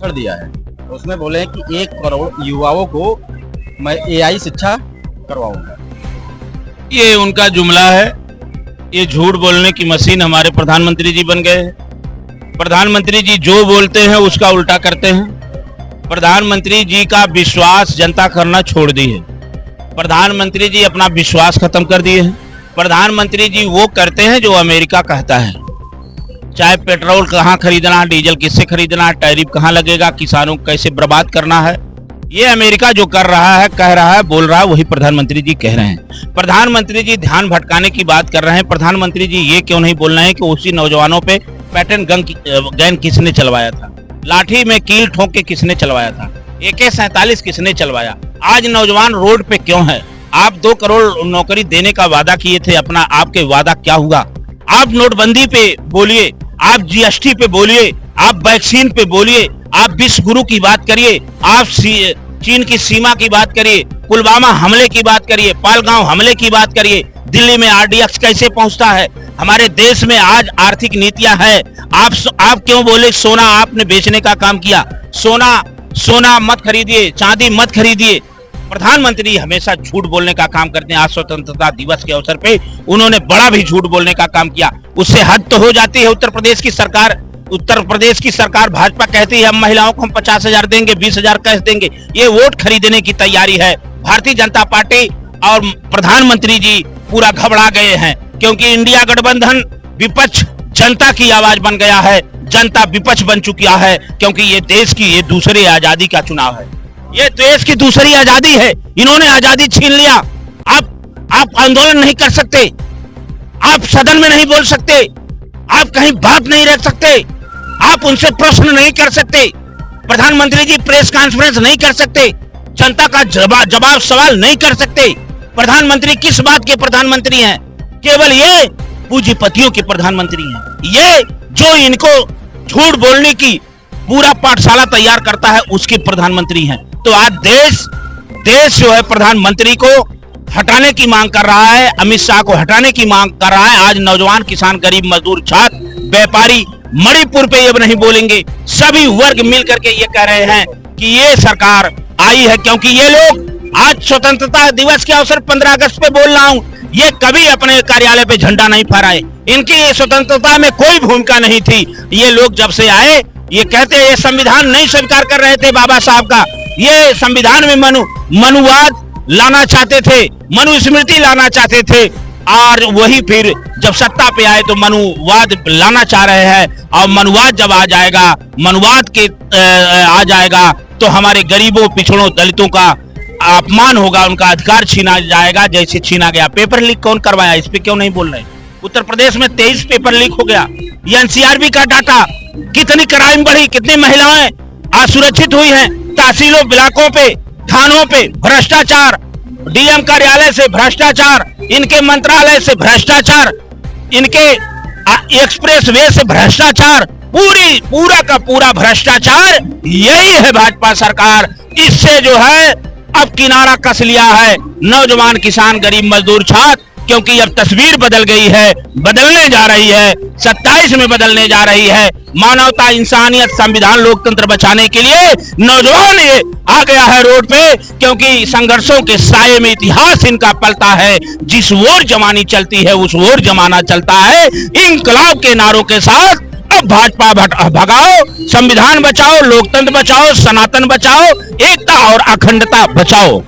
भाषण दिया है, उसमें बोले हैं कि 1 करोड़ युवाओं को मैं AI शिक्षा करवाऊंगा। ये उनका जुमला है। ये झूठ बोलने की मशीन हमारे प्रधानमंत्री जी बन गए हैं। प्रधानमंत्री जी जो बोलते हैं उसका उल्टा करते हैं। प्रधानमंत्री जी का विश्वास जनता करना छोड़ दी है। प्रधानमंत्री जी अपना विश्वास खत्म कर दिए हैं। प्रधानमंत्री जी वो करते हैं जो अमेरिका कहता है। चाहे पेट्रोल कहाँ खरीदना है, डीजल किससे खरीदना है, टैरिफ कहाँ लगेगा, किसानों को कैसे बर्बाद करना है, ये अमेरिका जो कर रहा है, कह रहा है, बोल रहा है, वही प्रधानमंत्री जी कह रहे हैं। प्रधानमंत्री जी ध्यान भटकाने की बात कर रहे हैं। प्रधानमंत्री जी ये क्यों नहीं बोल रहे हैं कि उसी नौजवानों पे पैटर्न गन किसने चलवाया था, लाठी में कील ठोक के किसने चलवाया था, AK-47 किसने चलवाया। आज नौजवान रोड पे क्यों है? आप 2 करोड़ नौकरी देने का वादा किए थे, अपना आपके वादा क्या हुआ? आप नोटबंदी पे बोलिए, आप GST पे बोलिए, आप वैक्सीन पे बोलिए, आप विश्व गुरु की बात करिए, आप चीन की सीमा की बात करिए, पुलवामा हमले की बात करिए, पालगांव हमले की बात करिए, दिल्ली में RDX कैसे पहुंचता है। हमारे देश में आज आर्थिक नीतियां है। आप क्यों बोले सोना आपने बेचने का काम किया? सोना मत खरीदिए, चांदी मत खरीदिए। प्रधानमंत्री हमेशा झूठ बोलने का काम करते हैं। आज स्वतंत्रता दिवस के अवसर पे उन्होंने बड़ा भी झूठ बोलने का काम किया। उससे हद तो हो जाती है। उत्तर प्रदेश की सरकार भाजपा कहती है हम महिलाओं को हम 50,000 देंगे, 20,000 कैश देंगे। ये वोट खरीदने की तैयारी है। भारतीय जनता पार्टी और प्रधानमंत्री जी पूरा घबरा गए हैं, क्योंकि इंडिया गठबंधन विपक्ष जनता की आवाज बन गया है, जनता विपक्ष बन चुका है, क्योंकि ये देश की ये दूसरी आजादी का चुनाव है। ये देश की दूसरी आजादी है। इन्होंने आजादी छीन लिया। आप आंदोलन नहीं कर सकते, आप सदन में नहीं बोल सकते, आप कहीं बात नहीं रख सकते, आप उनसे प्रश्न नहीं कर सकते, प्रधानमंत्री जी प्रेस कॉन्फ्रेंस नहीं कर सकते, जनता का जवाब सवाल नहीं कर सकते। प्रधानमंत्री किस बात के प्रधानमंत्री हैं? केवल ये पूंजीपतियों के प्रधानमंत्री हैं। ये जो इनको झूठ बोलने की पूरा पाठशाला तैयार करता है उसके प्रधानमंत्री हैं। तो आज देश जो है प्रधानमंत्री को हटाने की मांग कर रहा है, अमित शाह को हटाने की मांग कर रहा है। आज नौजवान, किसान, गरीब, मजदूर, छात्र, व्यापारी मणिपुर पे ये नहीं बोलेंगे। सभी वर्ग मिल करके ये कह रहे हैं कि ये सरकार आई है, क्योंकि ये लोग आज स्वतंत्रता दिवस के अवसर 15 अगस्त पे बोल रहा हूँ, ये कभी अपने कार्यालय पे झंडा नहीं फहराए। इनकी स्वतंत्रता में कोई भूमिका नहीं थी। ये लोग जब से आए ये कहते हैं ये संविधान नहीं स्वीकार कर रहे थे बाबा साहब का, ये संविधान में मनुवाद लाना चाहते थे, मनुस्मृति लाना चाहते थे, और वही फिर जब सत्ता पे आए तो मनुवाद लाना चाह रहे हैं। और मनुवाद जब आ जाएगा, मनुवाद के आ जाएगा तो हमारे गरीबों, पिछड़ों, दलितों का अपमान होगा, उनका अधिकार छीना जाएगा, जैसे छीना गया। पेपर लीक कौन करवाया? इस पे क्यों नहीं बोल रहे? उत्तर प्रदेश में 23 पेपर लीक हो गया। NCRB का डाटा, कितनी क्राइम बढ़ी, कितनी महिलाएं असुरक्षित हुई हैं। तहसीलों, ब्लॉकों पे, थानों पे भ्रष्टाचार, DM कार्यालय से भ्रष्टाचार, इनके मंत्रालय से भ्रष्टाचार, इनके एक्सप्रेस वे से भ्रष्टाचार, पूरा का पूरा भ्रष्टाचार। यही है भाजपा सरकार। इससे जो है अब किनारा कस लिया है नौजवान, किसान, गरीब, मजदूर, छात्र, क्योंकि अब तस्वीर बदल गई है, बदलने जा रही है, 27 में बदलने जा रही है। मानवता, इंसानियत, संविधान, लोकतंत्र बचाने के लिए नौजवान ये आ गया है रोड पे, क्योंकि संघर्षों के साये में इतिहास इनका पलता है। जिस ओर जमानी चलती है उस ओर जमाना चलता है। इंकलाब के नारों के साथ अब भाजपा भगाओ, संविधान बचाओ, लोकतंत्र बचाओ, सनातन बचाओ, एकता और अखंडता बचाओ।